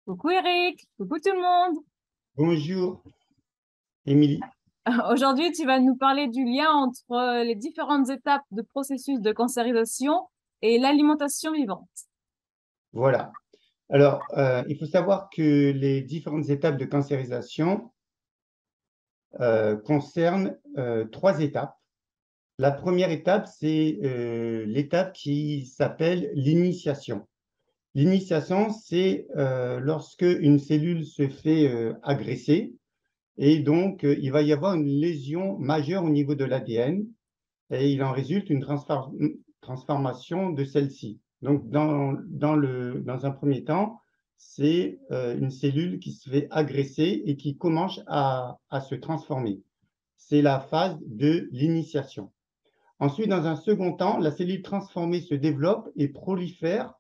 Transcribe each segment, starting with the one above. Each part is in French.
Coucou Eric, coucou tout le monde. Bonjour, Émilie. Aujourd'hui, tu vas nous parler du lien entre les différentes étapes de processus de cancérisation et l'alimentation vivante. Voilà. Alors, il faut savoir que les différentes étapes de cancérisation concernent trois étapes. La première étape, c'est l'étape qui s'appelle l'initiation. L'initiation, c'est lorsque une cellule se fait agresser et donc il va y avoir une lésion majeure au niveau de l'ADN et il en résulte une transformation de celle-ci. Donc, dans un premier temps, c'est une cellule qui se fait agresser et qui commence à se transformer. C'est la phase de l'initiation. Ensuite, dans un second temps, la cellule transformée se développe et prolifère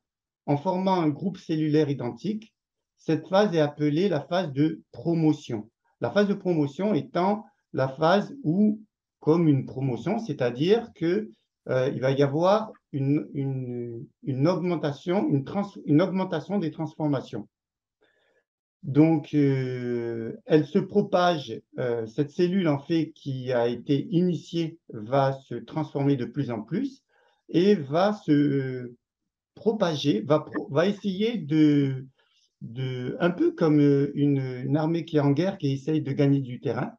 en formant un groupe cellulaire identique. Cette phase est appelée la phase de promotion. La phase de promotion étant la phase où, comme une promotion, c'est-à-dire que il va y avoir une augmentation, une augmentation des transformations. Donc, elle se propage, cette cellule en fait qui a été initiée va se transformer de plus en plus et va se propager, va essayer un peu comme une armée qui est en guerre, qui essaye de gagner du terrain.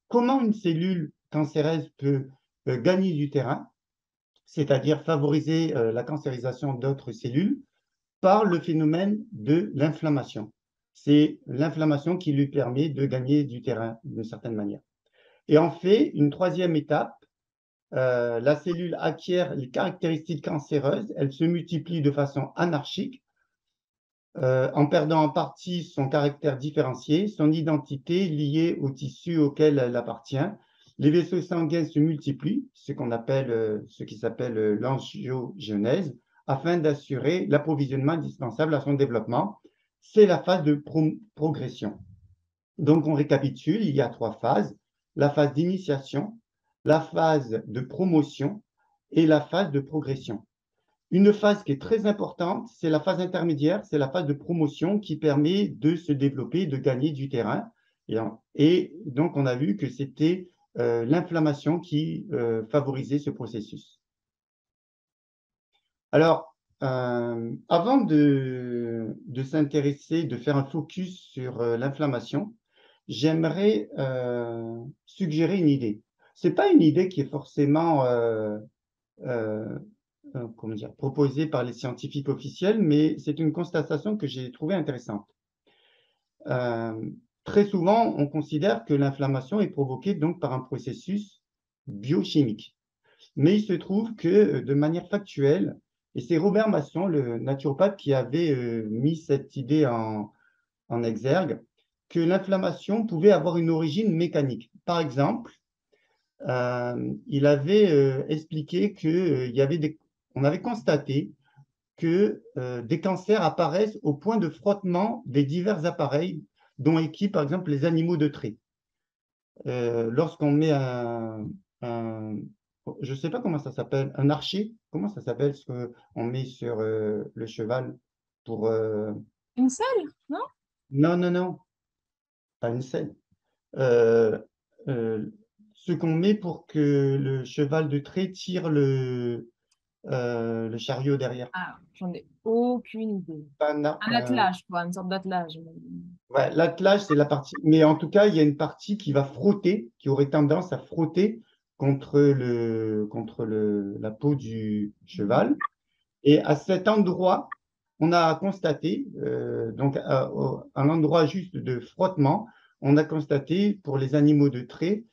Comment une cellule cancéreuse peut gagner du terrain, c'est-à-dire favoriser la cancérisation d'autres cellules? Par le phénomène de l'inflammation. C'est l'inflammation qui lui permet de gagner du terrain d'une certaine manière. Et en fait, une troisième étape, la cellule acquiert les caractéristiques cancéreuses, elle se multiplie de façon anarchique, en perdant en partie son caractère différencié, son identité liée au tissu auquel elle appartient. Les vaisseaux sanguins se multiplient, ce qui s'appelle l'angiogenèse, afin d'assurer l'approvisionnement indispensable à son développement. C'est la phase de progression. Donc, on récapitule, il y a trois phases, la phase d'initiation, la phase de promotion et la phase de progression. Une phase qui est très importante, c'est la phase intermédiaire, c'est la phase de promotion qui permet de se développer, de gagner du terrain. Et donc, on a vu que c'était l'inflammation qui favorisait ce processus. Alors, avant de s'intéresser, de faire un focus sur l'inflammation, j'aimerais suggérer une idée. Ce n'est pas une idée qui est forcément euh, comment dire, proposée par les scientifiques officiels, mais c'est une constatation que j'ai trouvée intéressante. Euh, Très souvent, on considère que l'inflammation est provoquée donc par un processus biochimique. Mais il se trouve que de manière factuelle, et c'est Robert Masson, le naturopathe, qui avait mis cette idée en exergue, que l'inflammation pouvait avoir une origine mécanique. Par exemple, il avait expliqué que on avait constaté que des cancers apparaissent au point de frottement des divers appareils dont équipent par exemple les animaux de trait. Lorsqu'on met un, je ne sais pas comment ça s'appelle, un archer, comment ça s'appelle ce qu'on met sur le cheval pour... Une seule, non? non, non, non, pas une selle. Euh, euh, Ce qu'on met pour que le cheval de trait tire le chariot derrière. Ah, j'en ai aucune idée. Pas Un attelage, quoi, une sorte d'attelage. ouais, l'attelage, c'est la partie. Mais en tout cas, il y a une partie qui va frotter, qui aurait tendance à frotter la peau du cheval. Et à cet endroit, on a constaté, donc à l'endroit juste de frottement, on a constaté pour les animaux de trait,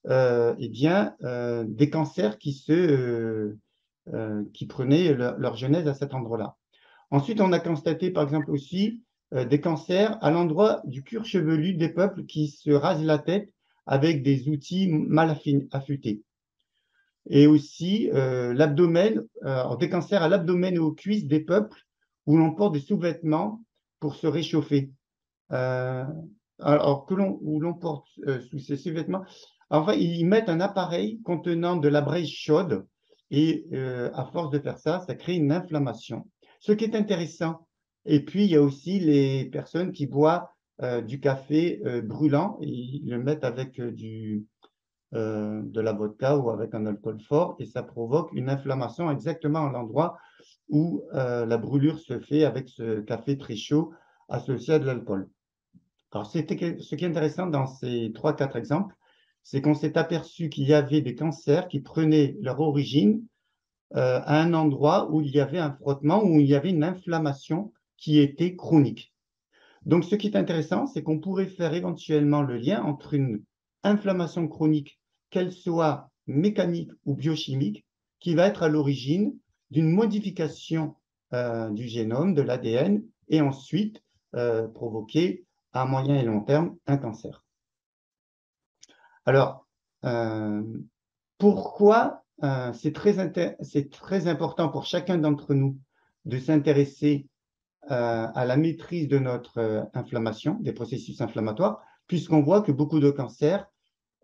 eh bien, des cancers qui prenaient leur genèse à cet endroit-là. Ensuite, on a constaté, par exemple, aussi des cancers à l'endroit du cuir chevelu des peuples qui se rasent la tête avec des outils mal affûtés. Et aussi l'abdomen, des cancers à l'abdomen et aux cuisses des peuples où l'on porte des sous-vêtements pour se réchauffer. Euh, alors où l'on porte sous ces sous-vêtements, enfin, ils mettent un appareil contenant de la braise chaude et à force de faire ça, ça crée une inflammation. Ce qui est intéressant Et puis, il y a aussi les personnes qui boivent du café brûlant, et ils le mettent avec de la vodka ou avec un alcool fort, et ça provoque une inflammation exactement à l'endroit où la brûlure se fait avec ce café très chaud associé à de l'alcool. Alors, ce qui est intéressant dans ces trois, quatre exemples, c'est qu'on s'est aperçu qu'il y avait des cancers qui prenaient leur origine à un endroit où il y avait un frottement, où il y avait une inflammation qui était chronique. Donc, ce qui est intéressant, c'est qu'on pourrait faire éventuellement le lien entre une inflammation chronique, qu'elle soit mécanique ou biochimique, qui va être à l'origine d'une modification du génome, de l'ADN, et ensuite provoquer à moyen et long terme un cancer. Alors, euh, pourquoi c'est très important pour chacun d'entre nous de s'intéresser à la maîtrise de notre inflammation, des processus inflammatoires, puisqu'on voit que beaucoup de cancers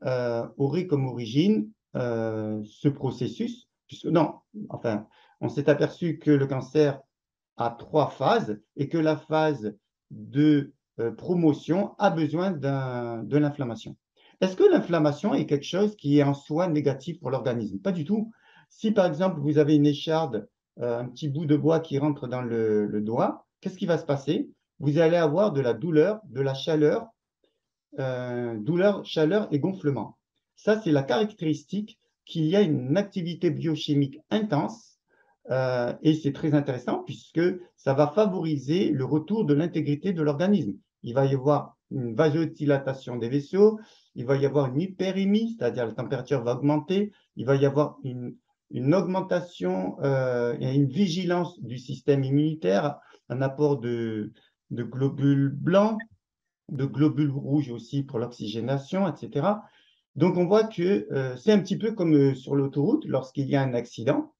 auraient comme origine ce processus. Non, enfin, on s'est aperçu que le cancer a trois phases et que la phase de promotion a besoin de l'inflammation. Est-ce que l'inflammation est quelque chose qui est en soi négatif pour l'organisme? Pas du tout. Si par exemple vous avez une écharde, un petit bout de bois qui rentre dans le doigt, qu'est-ce qui va se passer? Vous allez avoir de la douleur, de la chaleur, douleur, chaleur et gonflement. Ça, c'est la caractéristique qu'il y a une activité biochimique intense et c'est très intéressant puisque ça va favoriser le retour de l'intégrité de l'organisme. Il va y avoir une vasodilatation des vaisseaux, il va y avoir une hyperémie, c'est-à-dire la température va augmenter, il va y avoir une augmentation et une vigilance du système immunitaire, un apport de globules blancs, de globules rouges aussi pour l'oxygénation, etc. Donc on voit que c'est un petit peu comme sur l'autoroute, lorsqu'il y a un accident,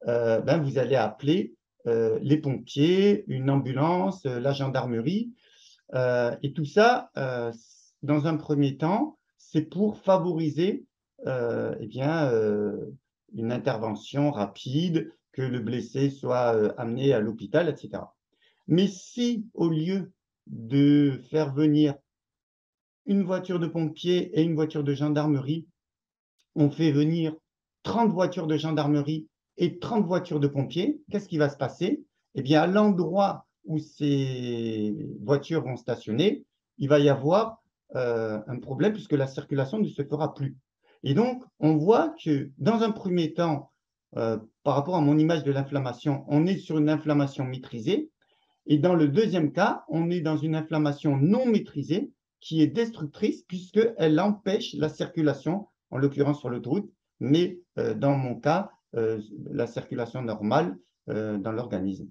vous allez appeler les pompiers, une ambulance, la gendarmerie, et tout ça, dans un premier temps, c'est pour favoriser eh bien, une intervention rapide, que le blessé soit amené à l'hôpital, etc. Mais si, au lieu de faire venir une voiture de pompiers et une voiture de gendarmerie, on fait venir 30 voitures de gendarmerie et 30 voitures de pompiers, qu'est-ce qui va se passer? Eh bien, à l'endroit où ces voitures vont stationner, il va y avoir un problème puisque la circulation ne se fera plus. Et donc, on voit que dans un premier temps, par rapport à mon image de l'inflammation, on est sur une inflammation maîtrisée. Et dans le deuxième cas, on est dans une inflammation non maîtrisée qui est destructrice puisqu'elle empêche la circulation, en l'occurrence sur l'autoroute, mais dans mon cas, la circulation normale dans l'organisme.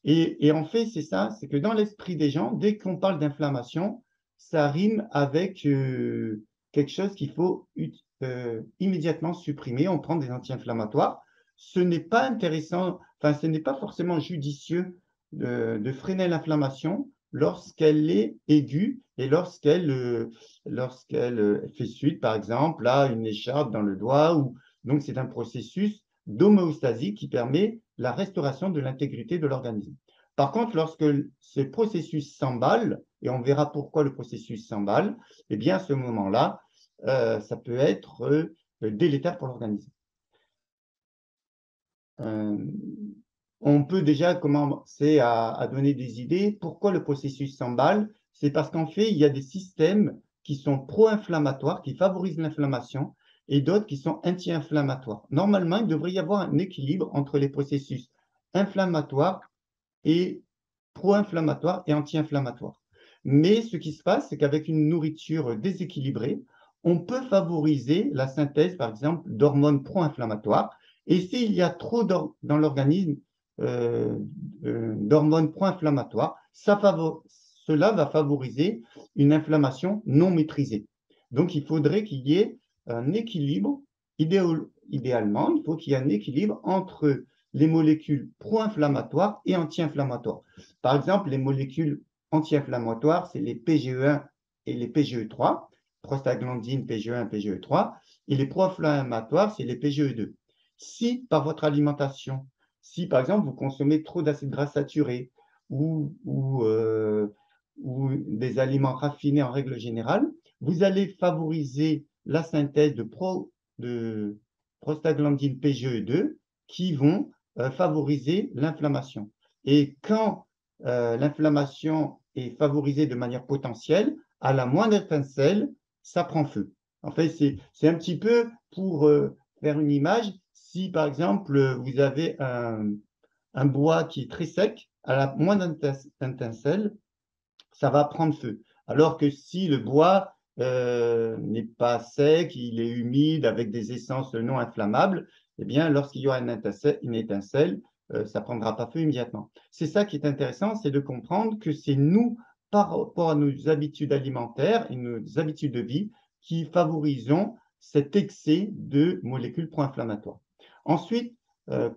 Et en fait, c'est ça, c'est que dans l'esprit des gens, dès qu'on parle d'inflammation, ça rime avec quelque chose qu'il faut immédiatement supprimer. On prend des anti-inflammatoires. Ce n'est pas intéressant, enfin, ce n'est pas forcément judicieux de freiner l'inflammation lorsqu'elle est aiguë et lorsqu'elle fait suite, par exemple, à une écharpe dans le doigt. Donc, c'est un processus d'homéostasie qui permet la restauration de l'intégrité de l'organisme. Par contre, lorsque ce processus s'emballe, et on verra pourquoi le processus s'emballe, eh bien, à ce moment-là, ça peut être délétère pour l'organisme. On peut déjà commencer à donner des idées. Pourquoi le processus s'emballe? C'est parce qu'en fait, il y a des systèmes qui sont pro-inflammatoires, qui favorisent l'inflammation, et d'autres qui sont anti-inflammatoires. Normalement, il devrait y avoir un équilibre entre les processus inflammatoires et pro-inflammatoires et anti-inflammatoires. Mais ce qui se passe, c'est qu'avec une nourriture déséquilibrée, on peut favoriser la synthèse, par exemple, d'hormones pro-inflammatoires. Et s'il y a trop dans l'organisme d'hormones pro-inflammatoires, cela va favoriser une inflammation non maîtrisée. Donc, il faudrait qu'il y ait un équilibre. Idéalement, il faut qu'il y ait un équilibre entre les molécules pro-inflammatoires et anti-inflammatoires. Par exemple, les molécules anti-inflammatoires, c'est les PGE1 et les PGE3, prostaglandine, PGE1, PGE3, et les pro-inflammatoires, c'est les PGE2. Si par votre alimentation, si par exemple vous consommez trop d'acides gras saturés ou des aliments raffinés en règle générale, vous allez favoriser la synthèse de prostaglandine PGE2 qui vont favoriser l'inflammation. Et quand l'inflammation est favorisée de manière potentielle, à la moindre étincelle, ça prend feu. En fait, c'est un petit peu pour faire une image. Si, par exemple, vous avez un bois qui est très sec, à la moindre étincelle, ça va prendre feu. Alors que si le bois n'est pas sec, il est humide avec des essences non inflammables, eh bien, lorsqu'il y aura une étincelle, ça ne prendra pas feu immédiatement. C'est ça qui est intéressant, c'est de comprendre que c'est nous, par rapport à nos habitudes alimentaires et nos habitudes de vie, qui favorisons cet excès de molécules pro-inflammatoires. Ensuite,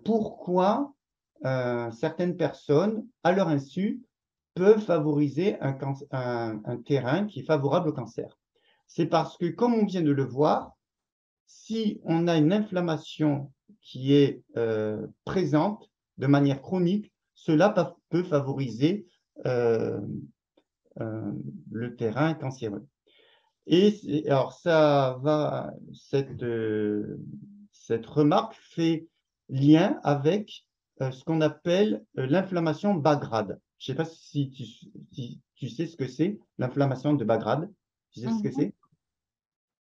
pourquoi certaines personnes, à leur insu, peuvent favoriser un terrain qui est favorable au cancer? C'est parce que, comme on vient de le voir, si on a une inflammation qui est présente de manière chronique, cela peut favoriser euh, le terrain cancéreux. Et alors, cette remarque fait lien avec ce qu'on appelle l'inflammation bas grade. Je ne sais pas si tu sais ce que c'est, l'inflammation de bas grade. Tu sais ce que Mhm. c'est?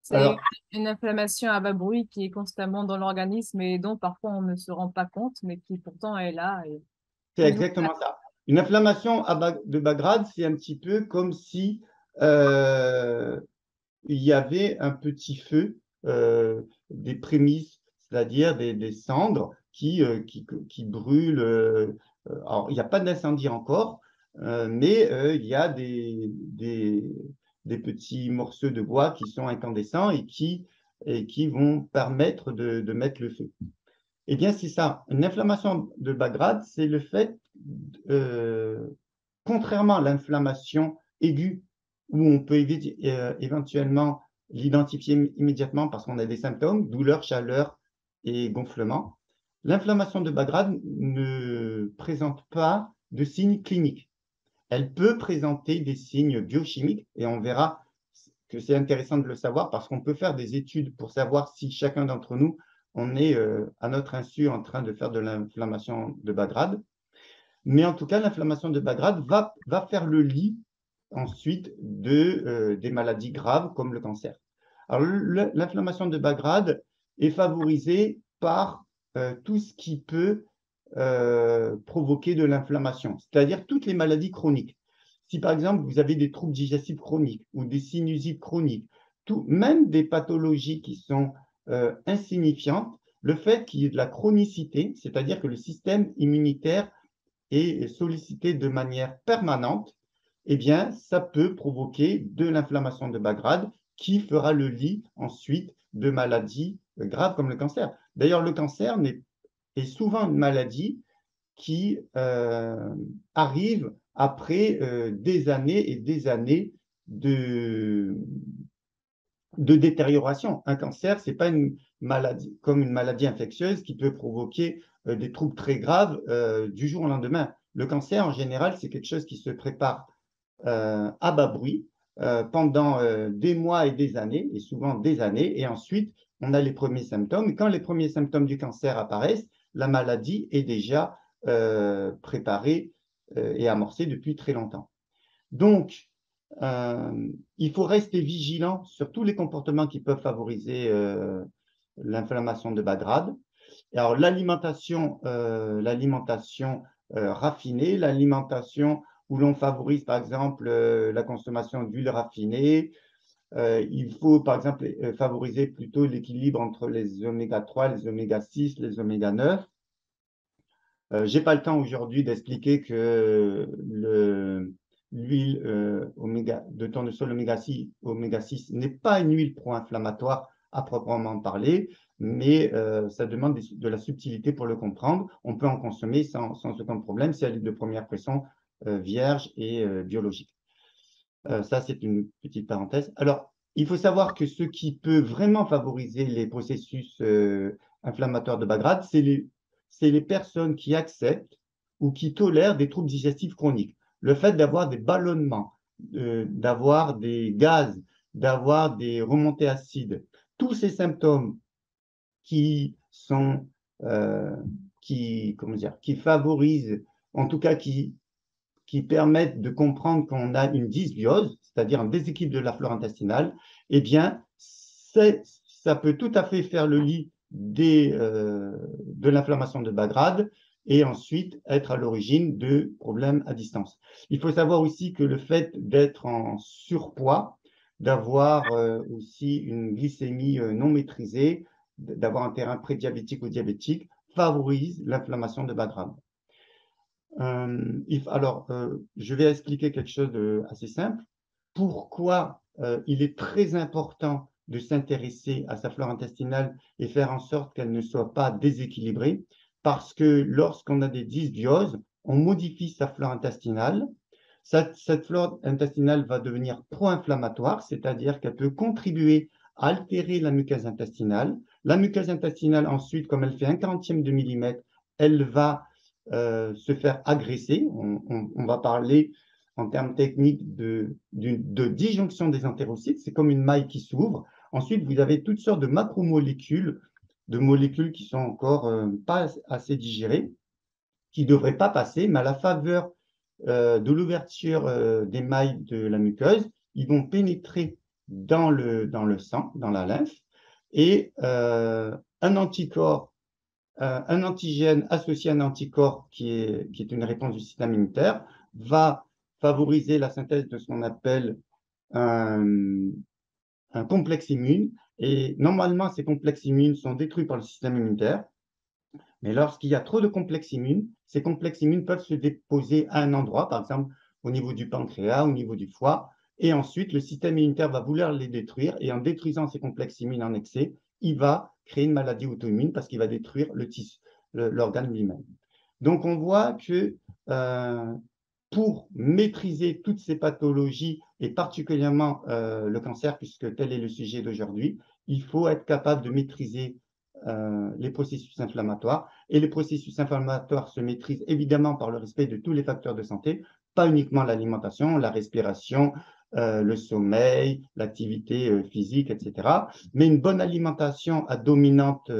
C'est Alors, une inflammation à bas bruit qui est constamment dans l'organisme et dont parfois on ne se rend pas compte, mais qui pourtant est là et c'est qui nous... exactement ça. Une inflammation de bas grade, c'est un petit peu comme si euh, il y avait un petit feu, des prémices, c'est-à-dire des cendres qui brûlent. Alors, il n'y a pas d'incendie encore, mais il y a des petits morceaux de bois qui sont incandescents et qui vont permettre de mettre le feu. Eh bien, c'est ça. Une inflammation de bas grade, c'est le fait, euh, contrairement à l'inflammation aiguë, où on peut éventuellement l'identifier immédiatement parce qu'on a des symptômes, douleur, chaleur et gonflement, l'inflammation de bas grade ne présente pas de signes cliniques. Elle peut présenter des signes biochimiques et on verra que c'est intéressant de le savoir parce qu'on peut faire des études pour savoir si chacun d'entre nous, on est à notre insu en train de faire de l'inflammation de bas grade. Mais en tout cas, l'inflammation de bas grade va faire le lit ensuite des maladies graves comme le cancer. Alors, l'inflammation de bas grade est favorisée par tout ce qui peut provoquer de l'inflammation, c'est-à-dire toutes les maladies chroniques. Si par exemple vous avez des troubles digestifs chroniques ou des sinusites chroniques, même des pathologies qui sont insignifiantes, le fait qu'il y ait de la chronicité, c'est-à-dire que le système immunitaire est sollicité de manière permanente, eh bien, ça peut provoquer de l'inflammation de bas grade qui fera le lit ensuite de maladies graves comme le cancer. D'ailleurs, le cancer est souvent une maladie qui arrive après des années et des années de, de détérioration. Un cancer, ce n'est pas une maladie comme une maladie infectieuse qui peut provoquer des troubles très graves du jour au lendemain. Le cancer, en général, c'est quelque chose qui se prépare à bas bruit pendant des mois et des années, et souvent des années, et ensuite on a les premiers symptômes. Et quand les premiers symptômes du cancer apparaissent, la maladie est déjà préparée et amorcée depuis très longtemps. Donc, il faut rester vigilant sur tous les comportements qui peuvent favoriser l'inflammation de bas grade. Alors, l'alimentation raffinée, l'alimentation où l'on favorise, par exemple, la consommation d'huile raffinée. Il faut, par exemple, favoriser plutôt l'équilibre entre les oméga 3, les oméga 6, les oméga 9. Je n'ai pas le temps aujourd'hui d'expliquer que l'huile de tournesol oméga 6 n'est pas une huile pro-inflammatoire à proprement parler, mais ça demande de la subtilité pour le comprendre. On peut en consommer sans aucun problème si elle est de première pression vierge et biologique. Ça, c'est une petite parenthèse. Alors, il faut savoir que ce qui peut vraiment favoriser les processus inflammatoires de bas grade, c'est les personnes qui acceptent ou qui tolèrent des troubles digestifs chroniques. Le fait d'avoir des ballonnements, d'avoir des gaz, d'avoir des remontées acides, tous ces symptômes qui sont, comment dire, qui favorisent, en tout cas qui permettent de comprendre qu'on a une dysbiose, c'est-à-dire un déséquilibre de la flore intestinale, eh bien, ça peut tout à fait faire le lit de l'inflammation de bas grade et ensuite être à l'origine de problèmes à distance. Il faut savoir aussi que le fait d'être en surpoids, d'avoir aussi une glycémie non maîtrisée, d'avoir un terrain prédiabétique ou diabétique, favorise l'inflammation de bas grade. Je vais expliquer quelque chose d'assez simple. Pourquoi il est très important de s'intéresser à sa flore intestinale et faire en sorte qu'elle ne soit pas déséquilibrée? Parce que lorsqu'on a des dysbioses, on modifie sa flore intestinale. Cette flore intestinale va devenir pro-inflammatoire, c'est-à-dire qu'elle peut contribuer à altérer la muqueuse intestinale. La muqueuse intestinale, ensuite, comme elle fait un quarantième de millimètre, elle va se faire agresser. On va parler en termes techniques de disjonction des entérocytes. C'est comme une maille qui s'ouvre. Ensuite, vous avez toutes sortes de macromolécules, de molécules qui sont encore pas assez digérées, qui ne devraient pas passer, mais à la faveur de l'ouverture des mailles de la muqueuse, ils vont pénétrer dans le sang, dans la lymphe, et un anticorps un antigène associé à un anticorps qui est une réponse du système immunitaire va favoriser la synthèse de ce qu'on appelle un, un complexe immune. Et normalement, ces complexes immunes sont détruits par le système immunitaire. Mais lorsqu'il y a trop de complexes immunes, ces complexes immunes peuvent se déposer à un endroit, par exemple au niveau du pancréas, au niveau du foie, et ensuite le système immunitaire va vouloir les détruire, et en détruisant ces complexes immunes en excès, il va créer une maladie auto-immune parce qu'il va détruire l'organe lui-même. Donc on voit que pour maîtriser toutes ces pathologies, et particulièrement le cancer, puisque tel est le sujet d'aujourd'hui, il faut être capable de maîtriser les processus inflammatoires. Et les processus inflammatoires se maîtrisent évidemment par le respect de tous les facteurs de santé, pas uniquement l'alimentation, la respiration, le sommeil, l'activité physique, etc. Mais une bonne alimentation à dominante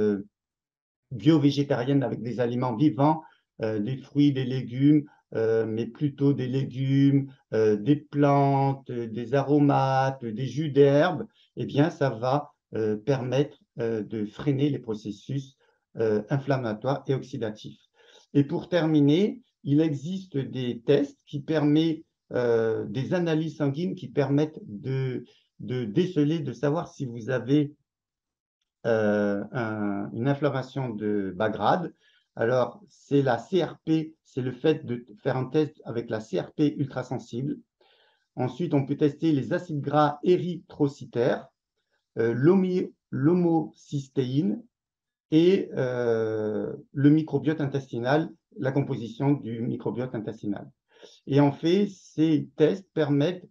bio-végétarienne avec des aliments vivants, des fruits, des légumes, mais plutôt des légumes, des plantes, des aromates, des jus d'herbe, eh bien, ça va permettre de freiner les processus inflammatoires et oxydatifs. Et pour terminer, il existe des tests qui permettent, des analyses sanguines qui permettent de déceler, de savoir si vous avez une inflammation de bas grade. Alors, c'est la CRP, c'est le fait de faire un test avec la CRP ultrasensible. Ensuite, on peut tester les acides gras érythrocytaires, l'homocystéine et le microbiote intestinal, la composition du microbiote intestinal. Et en fait, ces tests permettent,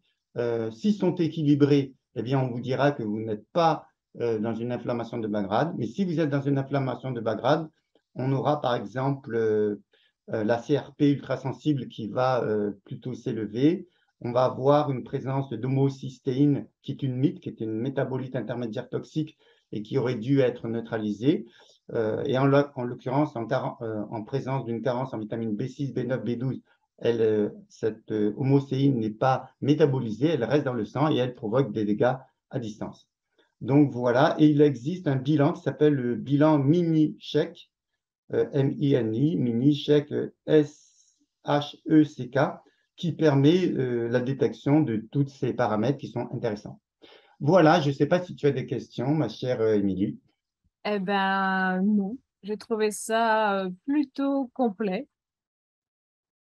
s'ils sont équilibrés, eh bien, on vous dira que vous n'êtes pas dans une inflammation de bas grade. Mais si vous êtes dans une inflammation de bas grade, on aura par exemple la CRP ultrasensible qui va plutôt s'élever. On va avoir une présence d'homocystéine qui est une MIT, qui est une métabolite intermédiaire toxique et qui aurait dû être neutralisée. Et en l'occurrence, en présence d'une carence en vitamine B6, B9, B12, cette homocéine n'est pas métabolisée, elle reste dans le sang et elle provoque des dégâts à distance. Donc voilà, et il existe un bilan qui s'appelle le bilan mini-SHEK, M-I-N-I, mini-SHEK, S-H-E-C-K, qui permet la détection de tous ces paramètres qui sont intéressants. Voilà, je ne sais pas si tu as des questions, ma chère Émilie. Eh ben, non. J'ai trouvé ça plutôt complet.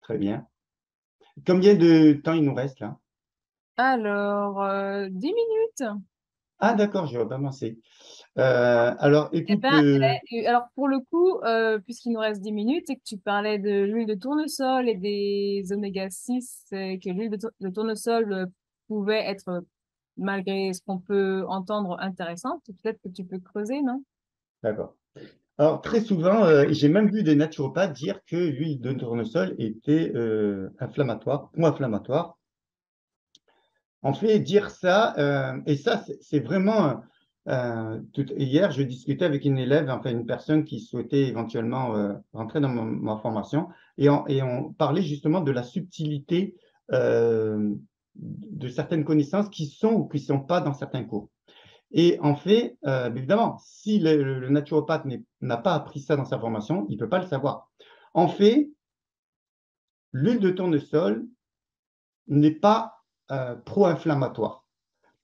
Très bien. Combien de temps il nous reste là? Alors, 10 minutes. Ah d'accord, je vais pas commencer. Alors Eh écoute, ben, alors pour le coup, puisqu'il nous reste 10 minutes et que tu parlais de l'huile de tournesol et des oméga 6, et que l'huile de tournesol pouvait être, malgré ce qu'on peut entendre, intéressante, peut-être que tu peux creuser, non? d'accord. Alors, très souvent, j'ai même vu des naturopathes dire que l'huile de tournesol était inflammatoire ou inflammatoire. En fait, dire ça, et ça, c'est vraiment. Hier, je discutais avec une élève, enfin une personne qui souhaitait éventuellement rentrer dans ma formation, et on parlait justement de la subtilité de certaines connaissances qui sont ou qui ne sont pas dans certains cours. Et en fait, évidemment, si le naturopathe n'a pas appris ça dans sa formation, il ne peut pas le savoir. En fait, l'huile de tournesol n'est pas pro-inflammatoire.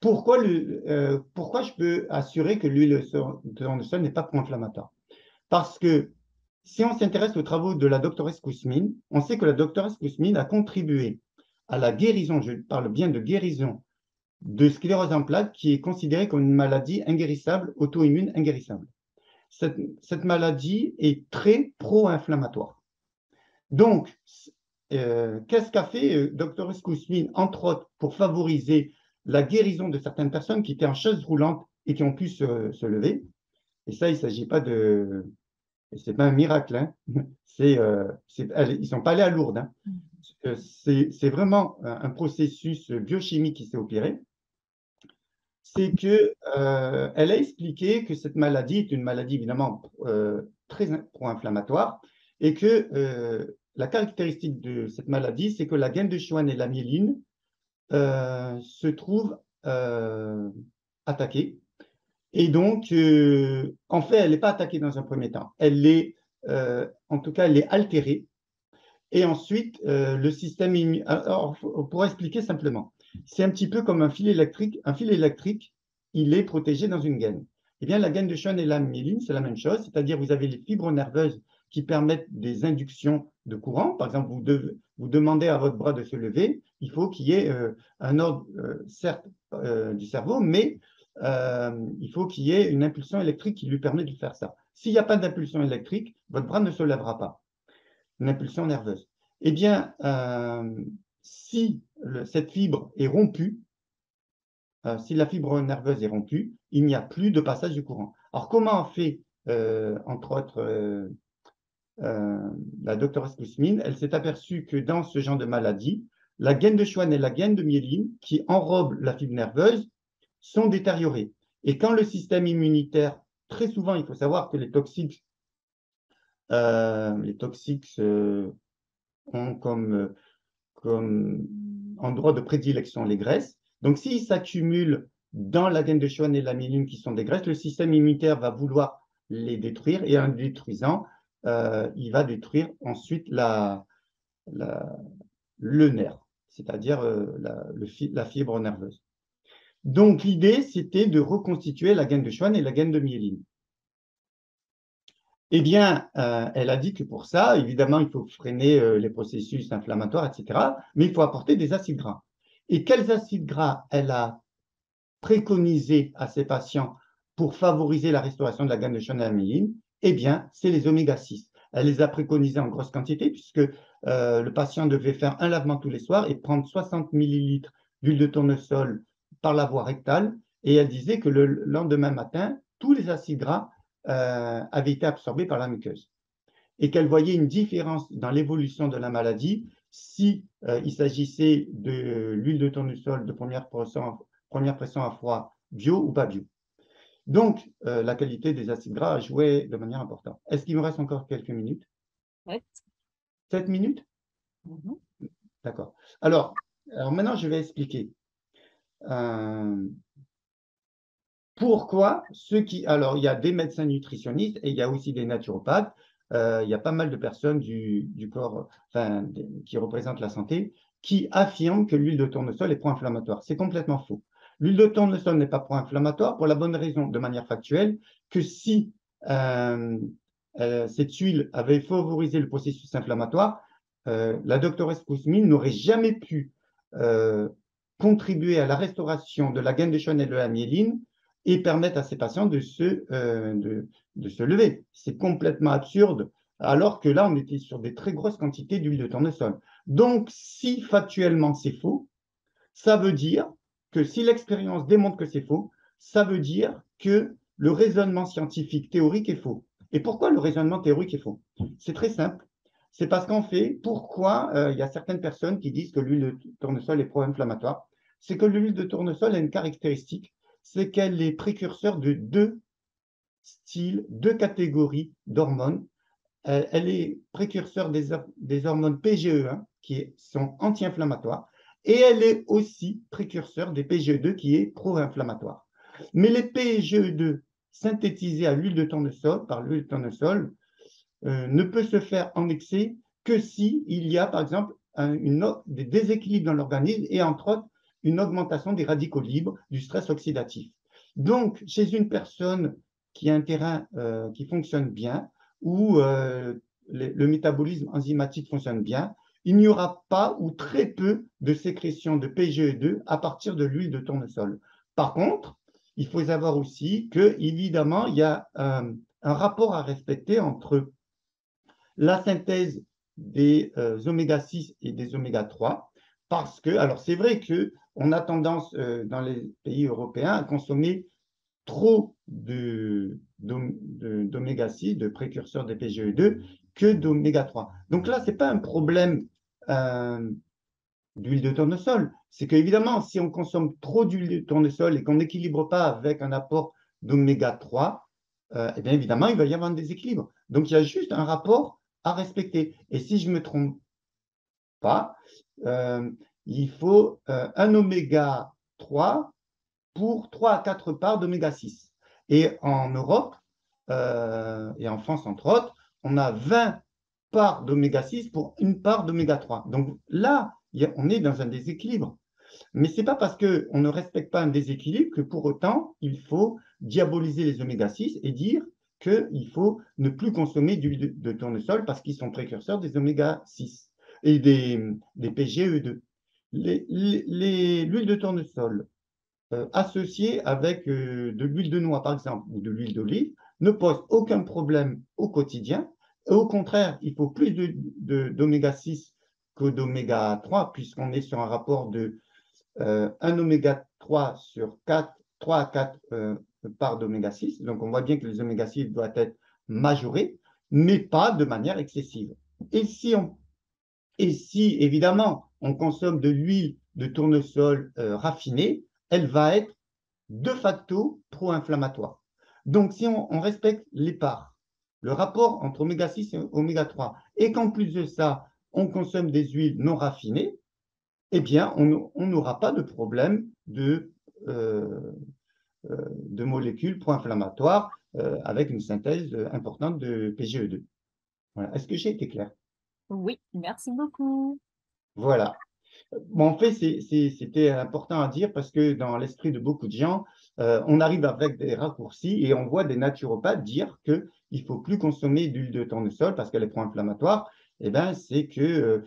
Pourquoi je peux assurer que l'huile de tournesol n'est pas pro-inflammatoire? Parce que si on s'intéresse aux travaux de la doctoresse Kousmine, on sait que la doctoresse Kousmine a contribué à la guérison, je parle bien de guérison, de sclérose en plaques, qui est considérée comme une maladie inguérissable, auto-immune inguérissable. Cette maladie est très pro-inflammatoire. Donc, qu'est-ce qu'a fait Dr Kousmine, entre autres, pour favoriser la guérison de certaines personnes qui étaient en chaise roulante et qui ont pu se lever? Et ça, il ne s'agit pas de. C'est pas un miracle, hein. Ils ne sont pas allés à Lourdes, hein. C'est vraiment un processus biochimique qui s'est opéré. C'est que elle a expliqué que cette maladie est une maladie évidemment très pro-inflammatoire et que la caractéristique de cette maladie, c'est que la gaine de Schwann et la myéline se trouvent attaquées. Et donc, en fait, elle n'est pas attaquée dans un premier temps. En tout cas, elle est altérée. Et ensuite, le système immunitaire. Alors, pour expliquer simplement, c'est un petit peu comme un fil électrique. Un fil électrique, il est protégé dans une gaine. Eh bien, la gaine de Schwann et la myéline, c'est la même chose, c'est-à-dire vous avez les fibres nerveuses qui permettent des inductions de courant. Par exemple, vous demandez à votre bras de se lever, il faut qu'il y ait un ordre, certes, du cerveau, mais il faut qu'il y ait une impulsion électrique qui lui permet de faire ça. S'il n'y a pas d'impulsion électrique, votre bras ne se lèvera pas. Une impulsion nerveuse. Eh bien, si cette fibre est rompue, si la fibre nerveuse est rompue, il n'y a plus de passage du courant. Alors, comment a fait, entre autres, la doctoresse Kousmine? Elle s'est aperçue que dans ce genre de maladie, la gaine de Schwann et la gaine de myéline, qui enrobent la fibre nerveuse, sont détériorées. Et quand le système immunitaire, très souvent, il faut savoir que les toxiques ont comme endroit de prédilection les graisses. Donc, s'ils s'accumulent dans la gaine de Schwann et la myéline qui sont des graisses, le système immunitaire va vouloir les détruire et en les détruisant, il va détruire ensuite le nerf, c'est-à-dire la fibre nerveuse. Donc, l'idée, c'était de reconstituer la gaine de Schwann et la gaine de myéline. Eh bien, elle a dit que pour ça, évidemment, il faut freiner les processus inflammatoires, etc., mais il faut apporter des acides gras. Et quels acides gras elle a préconisé à ses patients pour favoriser la restauration de la gaine de Schwann et la myéline? Eh bien, c'est les oméga-6. Elle les a préconisés en grosse quantité puisque le patient devait faire un lavement tous les soirs et prendre 60 millilitres d'huile de tournesol par la voie rectale. Et elle disait que le lendemain matin, tous les acides gras avaient été absorbés par la muqueuse et qu'elle voyait une différence dans l'évolution de la maladie si il s'agissait de l'huile de tournesol de première pression à froid bio ou pas bio. Donc, la qualité des acides gras a joué de manière importante. Est-ce qu'il me reste encore quelques minutes? 7 minutes? D'accord. Alors, maintenant, je vais expliquer. Pourquoi ceux qui. Alors, il y a des médecins nutritionnistes et il y a aussi des naturopathes. Il y a pas mal de personnes du corps, enfin, qui représentent la santé, qui affirment que l'huile de tournesol est pro-inflammatoire. C'est complètement faux. L'huile de tournesol n'est pas pro-inflammatoire pour la bonne raison, de manière factuelle, que si cette huile avait favorisé le processus inflammatoire, la doctoresse Kousmine n'aurait jamais pu contribuer à la restauration de la gaine de Schwann et de la myéline et permettre à ces patients de se lever. C'est complètement absurde, alors que là, on était sur des très grosses quantités d'huile de tournesol. Donc, si factuellement c'est faux, ça veut dire que si l'expérience démontre que c'est faux, ça veut dire que le raisonnement scientifique théorique est faux. Et pourquoi le raisonnement théorique est faux? C'est très simple. C'est parce qu'en fait, pourquoi il y a certaines personnes qui disent que l'huile de tournesol est pro-inflammatoire? C'est que l'huile de tournesol a une caractéristique, c'est qu'elle est précurseur de deux styles, deux catégories d'hormones. Elle est précurseur des hormones PGE1 qui sont anti-inflammatoires et elle est aussi précurseur des PGE2 qui est pro-inflammatoire. Mais les PGE2 synthétisés à l'huile de tournesol, par l'huile de tournesol, ne peut se faire en excès que si il y a, par exemple, des déséquilibres dans l'organisme et entre autres une augmentation des radicaux libres, du stress oxydatif. Donc, chez une personne qui a un terrain qui fonctionne bien, où le métabolisme enzymatique fonctionne bien, il n'y aura pas ou très peu de sécrétion de PGE2 à partir de l'huile de tournesol. Par contre, il faut savoir aussi que, évidemment, il y a un rapport à respecter entre la synthèse des oméga 6 et des oméga 3, parce que, alors c'est vrai qu'on a tendance dans les pays européens à consommer trop d'oméga 6, de précurseurs des PGE2, que d'oméga 3. Donc là, ce n'est pas un problème euh, d'huile de tournesol. C'est qu'évidemment, si on consomme trop d'huile de tournesol et qu'on n'équilibre pas avec un apport d'oméga 3, eh bien évidemment, il va y avoir un déséquilibre. Donc, il y a juste un rapport à respecter. Et si je ne me trompe pas, euh, il faut un oméga 3 pour 3 à 4 parts d'oméga 6. Et en Europe, et en France entre autres, on a 20 parts d'oméga 6 pour une part d'oméga 3. Donc là, on est dans un déséquilibre. Mais ce n'est pas parce qu'on ne respecte pas un déséquilibre que pour autant, il faut diaboliser les oméga 6 et dire qu'il faut ne plus consommer d'huile de tournesol parce qu'ils sont précurseurs des oméga 6 et des PGE2. L'huile de tournesol associée avec de l'huile de noix, par exemple, ou de l'huile d'olive, ne pose aucun problème au quotidien. Et au contraire, il faut plus d'oméga 6 que d'oméga 3, puisqu'on est sur un rapport de un oméga 3 sur 4, 3 à 4 parts d'oméga 6. Donc, on voit bien que les oméga 6 doivent être majorés, mais pas de manière excessive. Et si évidemment, on consomme de l'huile de tournesol raffinée, elle va être de facto pro-inflammatoire. Donc, si on respecte les parts, le rapport entre oméga 6 et oméga 3, et qu'en plus de ça, on consomme des huiles non raffinées, eh bien, on n'aura pas de problème de molécules pro-inflammatoires avec une synthèse importante de PGE2. Voilà. Est-ce que j'ai été clair? Oui, merci beaucoup. Voilà. Bon, en fait, c'était important à dire parce que dans l'esprit de beaucoup de gens, on arrive avec des raccourcis et on voit des naturopathes dire qu'il ne faut plus consommer d'huile de tournesol parce qu'elle est pro-inflammatoire. Eh bien, c'est que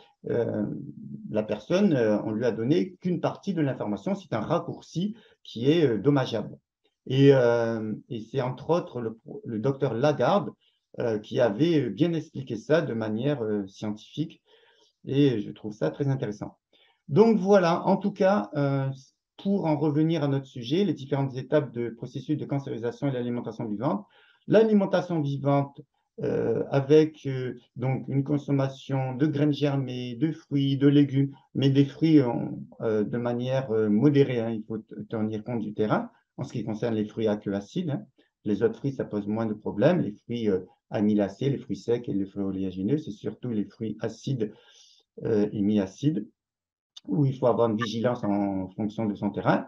la personne, on lui a donné qu'une partie de l'information. C'est un raccourci qui est dommageable. Et c'est entre autres le docteur Lagarde qui avait bien expliqué ça de manière scientifique et je trouve ça très intéressant. Donc voilà, en tout cas, pour en revenir à notre sujet, les différentes étapes de processus de cancérisation et l'alimentation vivante. L'alimentation vivante avec donc une consommation de graines germées, de fruits, de légumes, mais des fruits de manière modérée, hein, il faut tenir compte du terrain en ce qui concerne les fruits à queue acide. Hein. Les autres fruits, ça pose moins de problèmes. Les fruits amylacés, les fruits secs et les fruits oléagineux, c'est surtout les fruits acides et mi-acides où il faut avoir une vigilance en fonction de son terrain.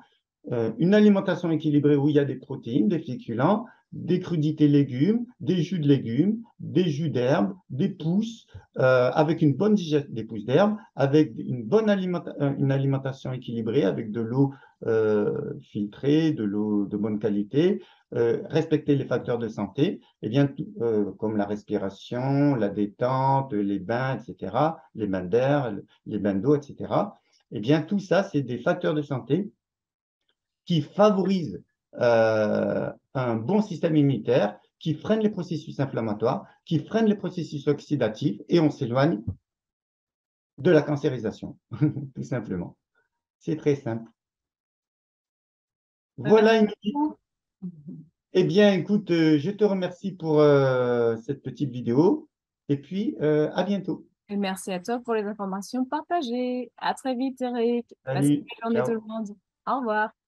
Une alimentation équilibrée où il y a des protéines, des féculents, des crudités légumes, des jus de légumes, des jus d'herbe, des pousses, avec une bonne digestion des pousses d'herbe, avec une alimentation équilibrée, avec de l'eau filtrée, de l'eau de bonne qualité, respecter les facteurs de santé, et bien, comme la respiration, la détente, les bains, etc., les bains d'air, les bains d'eau, etc. Eh bien, tout ça, c'est des facteurs de santé qui favorisent un bon système immunitaire, qui freinent les processus inflammatoires, qui freinent les processus oxydatifs, et on s'éloigne de la cancérisation, tout simplement. C'est très simple. Merci Voilà, Émilie. beaucoup. Eh bien, écoute, je te remercie pour cette petite vidéo et puis à bientôt. Et merci à toi pour les informations partagées. À très vite, Eric. Passez une Salut, belle journée tout le ciao. monde. Au revoir.